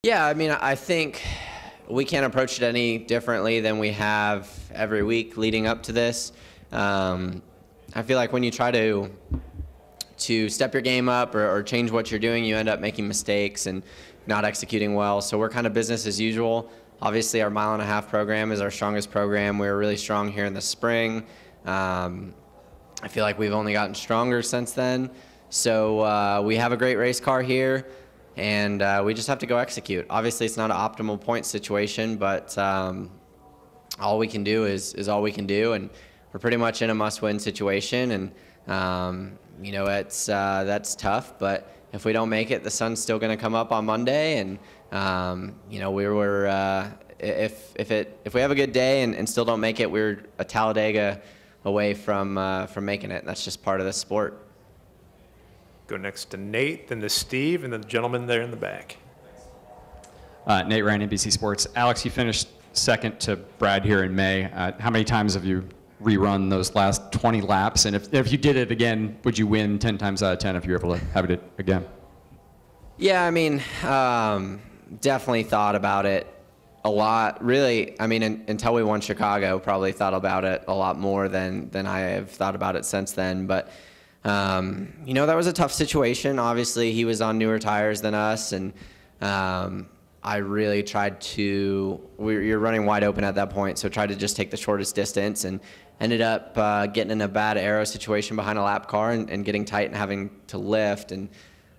Yeah, I mean, I think we can't approach it any differently than we have every week leading up to this. I feel like when you try to step your game up or change what you're doing, you end up making mistakes and not executing well. So we're kind of business as usual. Obviously, our mile-and-a-half program is our strongest program. We were really strong here in the spring. I feel like we've only gotten stronger since then. So we have a great race car here, and we just have to go execute. Obviously, it's not an optimal point situation, but all we can do is all we can do, and we're pretty much in a must-win situation. And you know, that's tough, but if we don't make it, the sun's still going to come up on Monday, and you know, if we have a good day and still don't make it, we're a Talladega away from making it. That's just part of the sport. Go next to Nate, then to Steve, and then the gentleman there in the back. Nate Ryan, NBC Sports. Alex, you finished second to Brad here in May. How many times have you rerun those last 20 laps? And if you did it again, would you win 10 times out of 10 if you were able to have it again? Yeah, I mean, definitely thought about it a lot. Really, I mean, until we won Chicago, probably thought about it a lot more than I have thought about it since then. But you know, that was a tough situation. Obviously, he was on newer tires than us, and I really tried to, you're running wide open at that point, so tried to just take the shortest distance, and ended up getting in a bad aero situation behind a lap car and getting tight and having to lift, and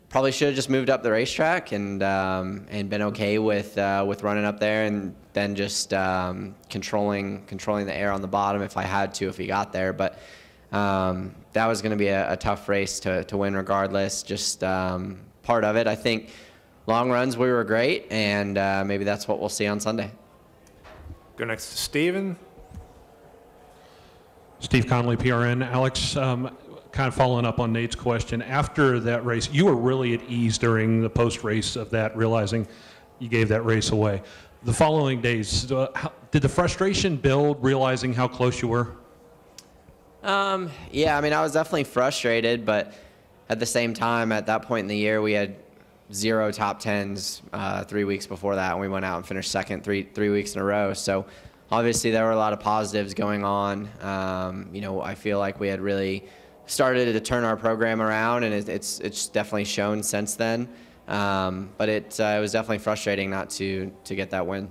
probably should have just moved up the racetrack and been okay with running up there, and then just controlling the air on the bottom if I had to, if he got there. But that was going to be a tough race to win regardless, just part of it. I think long runs we were great, and maybe that's what we'll see on Sunday. Go next to Steven. Steve Connolly, PRN. Alex, kind of following up on Nate's question, after that race, you were really at ease during the post-race of that, realizing you gave that race away. The following days, did the frustration build, realizing how close you were? Yeah, I mean, I was definitely frustrated, but at the same time, at that point in the year, we had 0 top 10s 3 weeks before that, and we went out and finished second three weeks in a row. So obviously there were a lot of positives going on. You know, I feel like we had really started to turn our program around, and it's definitely shown since then. But it was definitely frustrating not to get that win.